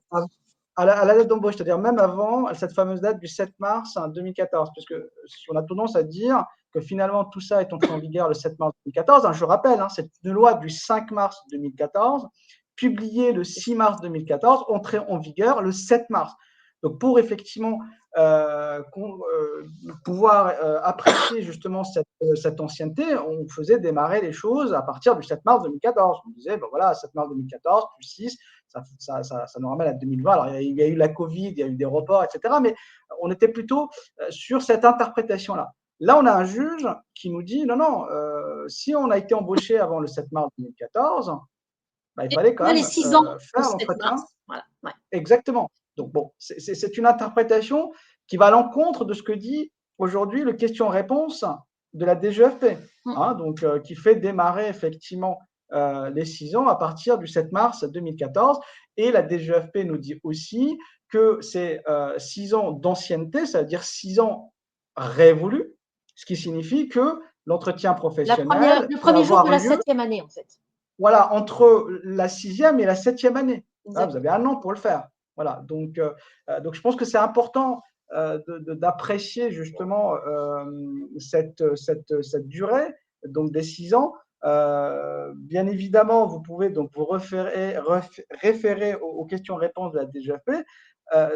A: à la date d'embauche, c'est-à-dire même avant cette fameuse date du 7 mars 2014, puisque si on a tendance à dire que finalement tout ça est entré en vigueur le 7 mars 2014. Hein, je rappelle, hein, c'est une loi du 5 mars 2014, publiée le 6 mars 2014, entrée en vigueur le 7 mars. Donc pour effectivement pouvoir apprécier justement cette ancienneté, on faisait démarrer les choses à partir du 7 mars 2014. On disait, ben voilà, 7 mars 2014 plus 6, ça nous ramène à 2020. Alors, il y a eu la Covid, il y a eu des reports, etc. Mais on était plutôt sur cette interprétation-là. Là, on a un juge qui nous dit, non, non, si on a été embauché avant le 7 mars 2014, ben, il fallait quand
B: Les
A: même
B: 6 ans au
A: faire
B: 7
A: l'entretien.
B: mars. Voilà. Ouais.
A: Exactement. Donc bon, c'est une interprétation qui va à l'encontre de ce que dit aujourd'hui le question-réponse de la DGEFP, hein, donc, qui fait démarrer effectivement les 6 ans à partir du 7 mars 2014. Et la DGEFP nous dit aussi que c'est 6 ans d'ancienneté, c'est-à-dire 6 ans révolus, ce qui signifie que l'entretien professionnel
B: Le
A: peut
B: premier jour de
A: avoir
B: la
A: lieu,
B: 7e année, en fait.
A: voilà, entre la 6e et la 7e année. Là, vous
B: Exactement.
A: avez un an pour le faire. Voilà, donc je pense que c'est important d'apprécier justement cette durée, donc des 6 ans. Bien évidemment, vous pouvez donc vous référer aux questions-réponses de la DGFP.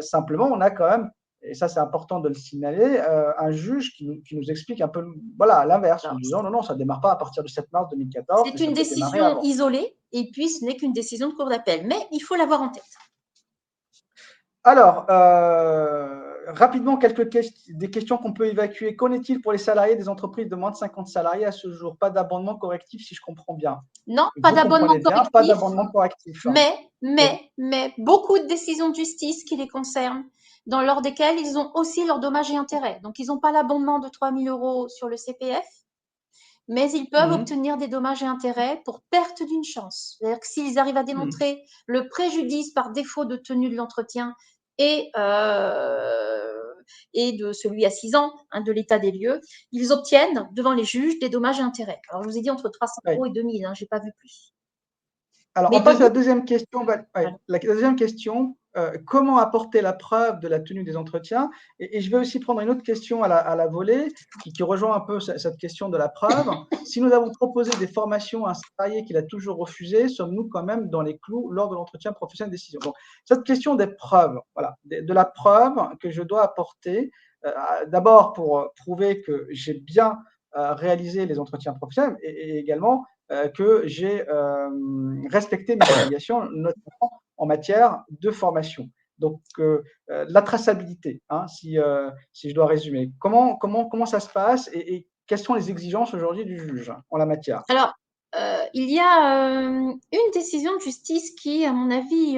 A: Simplement, on a quand même, et ça c'est important de le signaler, un juge qui nous explique un peu, voilà, l'inverse, en disant non, non, ça ne démarre pas à partir du 7 mars 2014, mais
B: C'est
A: ça
B: une
A: peut démarrer
B: décision
A: avant.
B: isolée et puis ce n'est qu'une décision de cour d'appel. Mais il faut l'avoir en tête.
A: Alors, rapidement, des questions qu'on peut évacuer. Qu'en est-il pour les salariés des entreprises de moins de 50 salariés à ce jour? Pas d'abondement correctif, si je comprends bien.
B: Non, pas
A: Vous
B: d'abonnement
A: comprenez bien, pas
B: correctif,
A: d'abondement correctif. Donc,
B: mais beaucoup de décisions de justice qui les concernent, lors desquelles ils ont aussi leurs dommages et intérêts. Donc, ils n'ont pas l'abondement de 3 000 € sur le CPF, mais ils peuvent obtenir des dommages et intérêts pour perte d'une chance. C'est-à-dire que s'ils arrivent à démontrer le préjudice par défaut de tenue de l'entretien et de celui à 6 ans, hein, de l'état des lieux, ils obtiennent devant les juges des dommages et intérêts. Alors, je vous ai dit entre 300 € et 2 000, hein, je n'ai pas vu plus.
A: alors,
B: Mais
A: on passe à la
B: 2 000,
A: deuxième question. La deuxième question, comment apporter la preuve de la tenue des entretiens? Et je vais aussi prendre une autre question à la volée qui rejoint un peu cette question de la preuve. Si nous avons proposé des formations à un salarié qu'il a toujours refusé, sommes-nous quand même dans les clous lors de l'entretien professionnel de décision? Donc, cette question des preuves, voilà, de la preuve que je dois apporter, d'abord pour prouver que j'ai bien réalisé les entretiens professionnels et également que j'ai respecté mes obligations, notamment en matière de formation. Donc, la traçabilité, hein, si je dois résumer. Comment ça se passe et quelles sont les exigences aujourd'hui du juge en la matière?
B: Alors, il y a une décision de justice qui, à mon avis,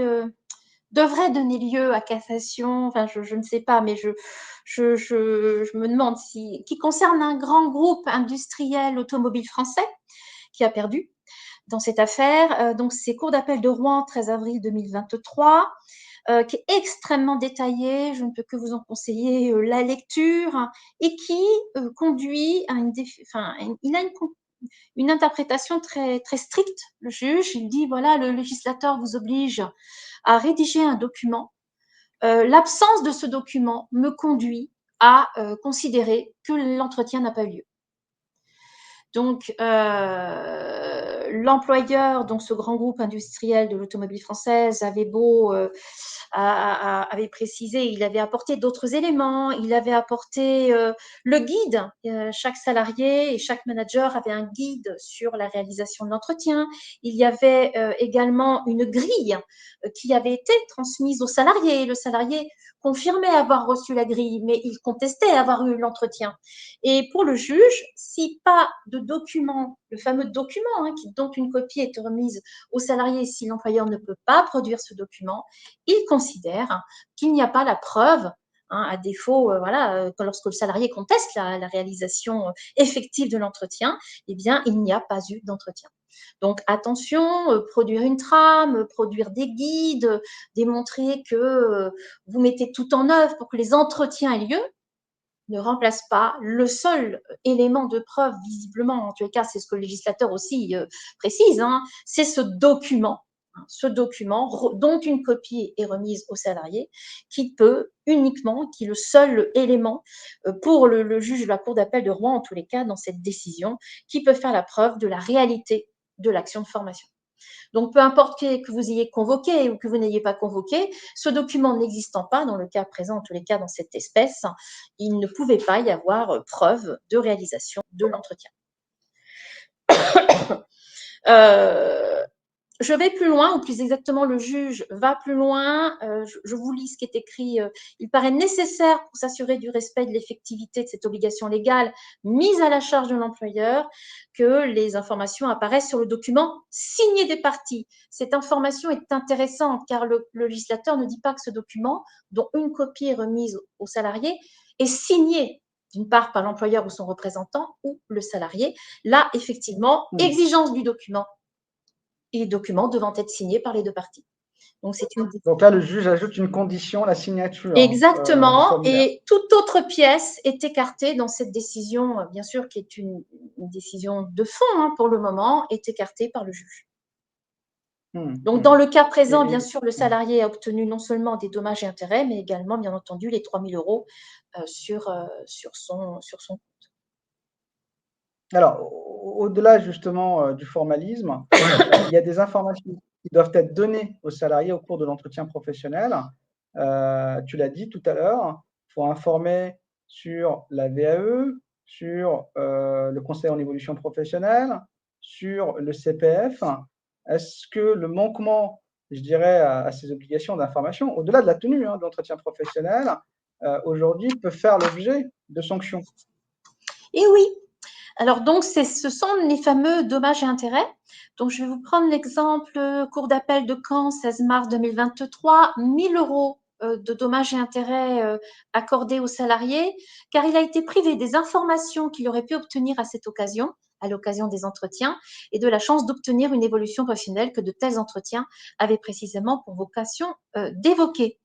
B: devrait donner lieu à cassation. Enfin, je ne sais pas, mais je me demande qui concerne un grand groupe industriel automobile français qui a perdu dans cette affaire. Donc, c'est Cour d'appel de Rouen, 13 avril 2023, qui est extrêmement détaillé. Je ne peux que vous en conseiller la lecture et qui conduit à il a une interprétation très, très stricte. Le juge, il dit, voilà, le législateur vous oblige à rédiger un document. L'absence de ce document me conduit à considérer que l'entretien n'a pas eu lieu. Donc, l'employeur, donc ce grand groupe industriel de l'automobile française, avait précisé, il avait apporté d'autres éléments, il avait apporté le guide. Chaque salarié et chaque manager avait un guide sur la réalisation de l'entretien. Il y avait également une grille qui avait été transmise au salarié. Le salarié confirmait avoir reçu la grille, mais il contestait avoir eu l'entretien. Et pour le juge, si pas de document, le fameux document dont une copie est remise au salarié, si l'employeur ne peut pas produire ce document, il considère qu'il n'y a pas la preuve, à défaut, lorsque le salarié conteste la réalisation effective de l'entretien, eh bien, il n'y a pas eu d'entretien. Donc, attention, produire une trame, produire des guides, démontrer que vous mettez tout en œuvre pour que les entretiens aient lieu. ne remplace pas le seul élément de preuve, visiblement, en tous les cas, c'est ce que le législateur aussi précise, hein, c'est ce document dont une copie est remise au salarié, qui est le seul élément pour le juge de la Cour d'appel de Rouen, en tous les cas, dans cette décision, qui peut faire la preuve de la réalité de l'action de formation. Donc, peu importe que vous ayez convoqué ou que vous n'ayez pas convoqué, ce document n'existant pas, dans le cas présent, en tous les cas, dans cette espèce, il ne pouvait pas y avoir preuve de réalisation de l'entretien. Je vais plus loin, ou plus exactement, le juge va plus loin. Je vous lis ce qui est écrit. Il paraît nécessaire pour s'assurer du respect de l'effectivité de cette obligation légale mise à la charge de l'employeur que les informations apparaissent sur le document signé des parties. Cette information est intéressante car le législateur ne dit pas que ce document, dont une copie est remise au salarié, est signé d'une part par l'employeur ou son représentant ou le salarié. Là, effectivement, exigence du document et document devant être signé par les deux parties.
A: Donc là, le juge ajoute une condition, la signature.
B: Exactement, et toute autre pièce est écartée dans cette décision, bien sûr, qui est une décision de fond hein, pour le moment, est écartée par le juge. Donc, dans le cas présent, bien sûr, le salarié a obtenu non seulement des dommages et intérêts, mais également, bien entendu, les 3 000 € sur son compte.
A: Alors, au-delà justement du formalisme, il y a des informations qui doivent être données aux salariés au cours de l'entretien professionnel. Tu l'as dit tout à l'heure, il faut informer sur la VAE, sur le conseil en évolution professionnelle, sur le CPF. Est-ce que le manquement, je dirais, à ces obligations d'information, au-delà de la tenue de l'entretien professionnel, aujourd'hui peut faire l'objet de sanctions?
B: Et oui. Alors, donc, ce sont les fameux dommages et intérêts. Donc, je vais vous prendre l'exemple, cour d'appel de Caen, 16 mars 2023, 1 000 € de dommages et intérêts accordés aux salariés, car il a été privé des informations qu'il aurait pu obtenir à cette occasion, à l'occasion des entretiens, et de la chance d'obtenir une évolution professionnelle que de tels entretiens avaient précisément pour vocation d'évoquer.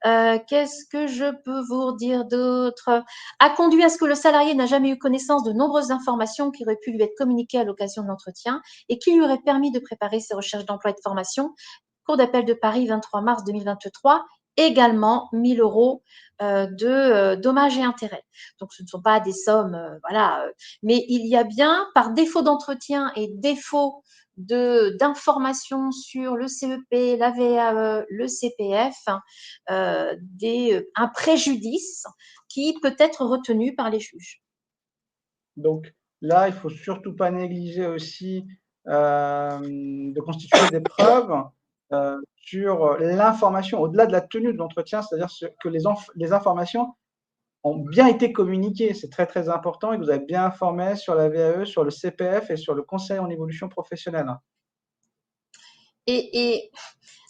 B: Qu'est-ce que je peux vous dire d'autre? A conduit à ce que le salarié n'a jamais eu connaissance de nombreuses informations qui auraient pu lui être communiquées à l'occasion de l'entretien et qui lui auraient permis de préparer ses recherches d'emploi et de formation. Cour d'appel de Paris, 23 mars 2023, également 1 000 € de dommages et intérêts. Donc, ce ne sont pas des sommes, voilà, mais il y a bien, par défaut d'entretien et défaut d'informations sur le CEP, la VAE, le CPF, un préjudice qui peut être retenu par les juges.
A: Donc là, il ne faut surtout pas négliger aussi de constituer des preuves sur l'information, au-delà de la tenue de l'entretien, c'est-à-dire que les informations ont bien été communiquées. C'est très, très important et que vous avez bien informé sur la VAE, sur le CPF et sur le conseil en évolution professionnelle.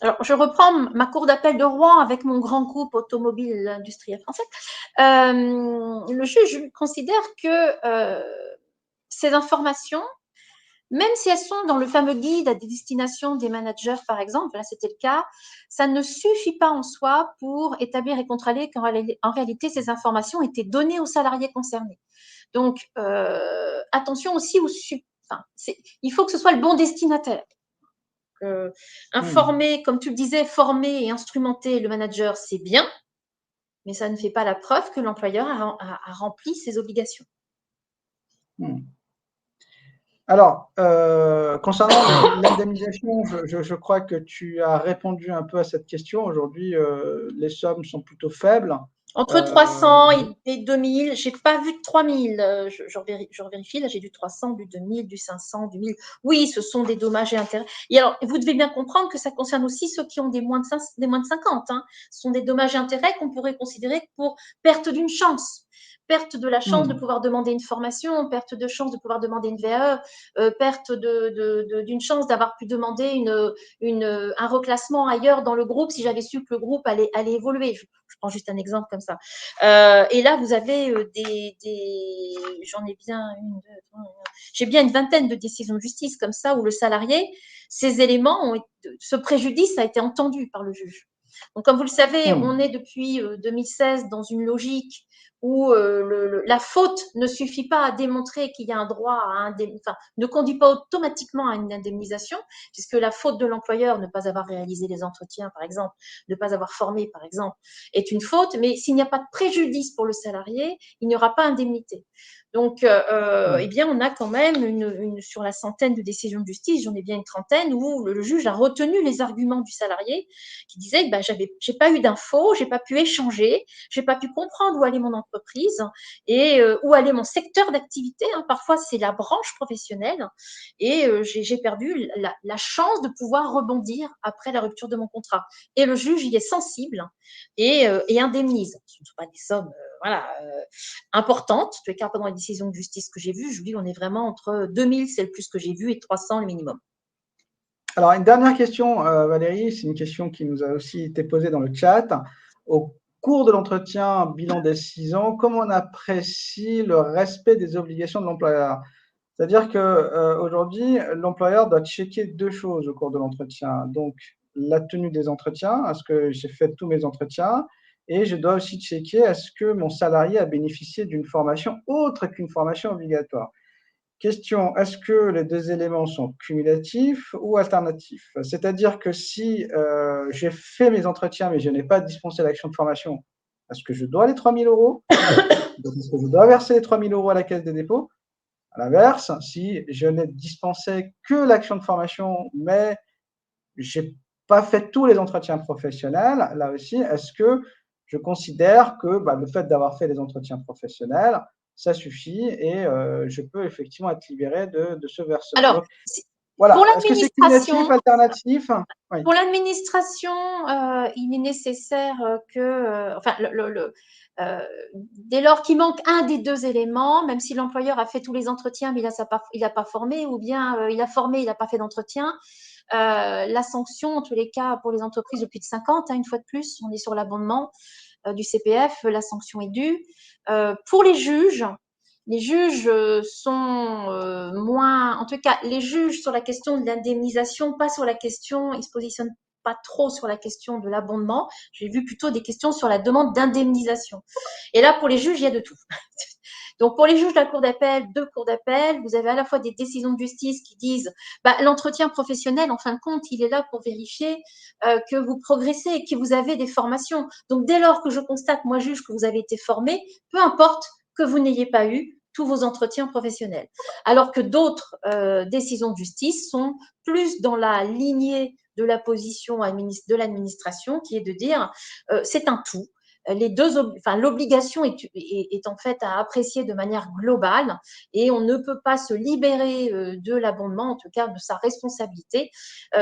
B: Alors, je reprends ma cour d'appel de Rouen avec mon grand groupe automobile industriel français. Le juge considère que ces informations, même si elles sont dans le fameux guide à destination des managers, par exemple, là c'était le cas, ça ne suffit pas en soi pour établir et contrôler qu'en réalité, ces informations étaient données aux salariés concernés. Donc, attention aussi il faut que ce soit le bon destinataire. Informer, comme tu le disais, former et instrumenter le manager, c'est bien, mais ça ne fait pas la preuve que l'employeur a rempli ses obligations.
A: Alors, concernant l'indemnisation, je crois que tu as répondu un peu à cette question. Aujourd'hui, les sommes sont plutôt faibles.
B: Entre 300 et 2000, je n'ai pas vu de 3000, je revérifie, là j'ai du 300, du 2000, du 500, du 1000. Oui, ce sont des dommages et intérêts. Et alors, vous devez bien comprendre que ça concerne aussi ceux qui ont des moins de 50. Hein. Ce sont des dommages et intérêts qu'on pourrait considérer pour perte d'une chance. Perte de la chance de pouvoir demander une formation, perte de chance de pouvoir demander une VAE, perte d'une chance d'avoir pu demander un reclassement ailleurs dans le groupe si j'avais su que le groupe allait évoluer. Je prends juste un exemple comme ça. Et là, vous avez j'en ai bien j'ai bien une vingtaine de décisions de justice comme ça où le salarié, ces éléments, ce préjudice a été entendu par le juge. Donc, comme vous le savez, on est depuis 2016 dans une logique où la faute ne suffit pas à démontrer qu'il y a un droit à ne conduit pas automatiquement à une indemnisation, puisque la faute de l'employeur, ne pas avoir réalisé les entretiens, par exemple, ne pas avoir formé, par exemple, est une faute, mais s'il n'y a pas de préjudice pour le salarié, il n'y aura pas indemnité. Donc, eh bien, on a quand même sur la centaine de décisions de justice, j'en ai bien une trentaine, où le juge a retenu les arguments du salarié qui disait bah, j'ai pas eu d'infos, j'ai pas pu échanger, j'ai pas pu comprendre où allait mon entreprise et où allait mon secteur d'activité. Hein. Parfois, c'est la branche professionnelle et j'ai perdu la chance de pouvoir rebondir après la rupture de mon contrat. Et le juge, il est sensible et indemnise. Ce ne sont pas des sommes importantes. En tous les cas, pendant les décisions de justice que j'ai vues, je vous dis, on est vraiment entre 2000, c'est le plus que j'ai vu, et 300, le minimum.
A: Alors, une dernière question, Valérie, c'est une question qui nous a aussi été posée dans le chat. Au cours de l'entretien bilan des 6 ans, comment on apprécie le respect des obligations de l'employeur? C'est-à-dire qu'aujourd'hui, l'employeur doit checker 2 choses au cours de l'entretien. Donc, la tenue des entretiens, est-ce que j'ai fait tous mes entretiens? Et je dois aussi checker, est-ce que mon salarié a bénéficié d'une formation autre qu'une formation obligatoire? Question, est-ce que les 2 éléments sont cumulatifs ou alternatifs? C'est-à-dire que si j'ai fait mes entretiens, mais je n'ai pas dispensé l'action de formation, est-ce que je dois les 3 000 €? Donc, est-ce que je dois verser les 3 000 € à la Caisse des dépôts? À l'inverse, si je n'ai dispensé que l'action de formation, mais je n'ai pas fait tous les entretiens professionnels, là aussi, est-ce que je considère que le fait d'avoir fait les entretiens professionnels, ça suffit et je peux effectivement être libéré de ce versement.
B: Alors,
A: Donc,
B: pour
A: voilà, est-ce que c'est cumulatif,
B: l'administration,
A: alternatif? Oui.
B: pour l'administration, il est nécessaire que, dès lors qu'il manque un des 2 éléments, même si l'employeur a fait tous les entretiens, mais il n'a pas formé, ou bien il a formé, il n'a pas fait d'entretien, la sanction, en tous les cas, pour les entreprises de plus de 50, une fois de plus, on est sur l'abondement du CPF, la sanction est due. Pour les juges sont moins, en tout cas, les juges sur la question de l'indemnisation, pas sur la question, ils se positionnent pas trop sur la question de l'abondement. J'ai vu plutôt des questions sur la demande d'indemnisation. Et là, pour les juges, il y a de tout. Donc, pour les juges de la cour d'appel, 2 cours d'appel, vous avez à la fois des décisions de justice qui disent l'entretien professionnel, en fin de compte, il est là pour vérifier que vous progressez et que vous avez des formations. Donc, dès lors que je constate, moi, juge, que vous avez été formé, peu importe que vous n'ayez pas eu tous vos entretiens professionnels. Alors que d'autres décisions de justice sont plus dans la lignée de la position de l'administration, qui est de dire c'est un tout. L'obligation est en fait à apprécier de manière globale et on ne peut pas se libérer de l'abondement, en tout cas de sa responsabilité,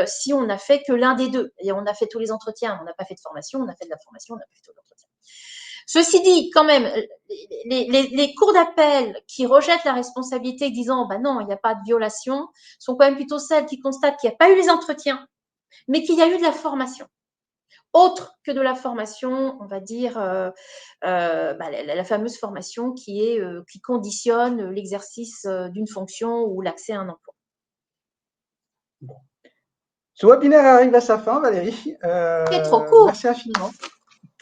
B: si on n'a fait que l'un des deux. Et on a fait tous les entretiens, on n'a pas fait de formation, on a fait de la formation, on n'a pas fait tout l'entretien. Ceci dit, quand même, les cours d'appel qui rejettent la responsabilité disant non, il n'y a pas de violation, sont quand même plutôt celles qui constatent qu'il n'y a pas eu les entretiens, mais qu'il y a eu de la formation. Autre que de la formation, on va dire, la fameuse formation qui conditionne l'exercice d'une fonction ou l'accès à un emploi.
A: Bon. Ce webinaire arrive à sa fin, Valérie.
B: C'est trop court.
A: Merci infiniment.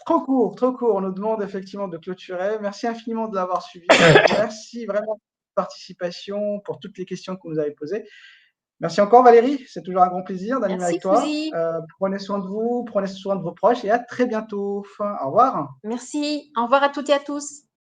A: Trop court, trop court. On nous demande effectivement de clôturer. Merci infiniment de l'avoir suivi. Merci vraiment pour votre participation, pour toutes les questions que vous nous avez posées. Merci encore Valérie, c'est toujours un grand plaisir d'animer avec toi. Prenez soin de vous, prenez soin de vos proches et à très bientôt. Au revoir.
B: Merci, au revoir à toutes et à tous.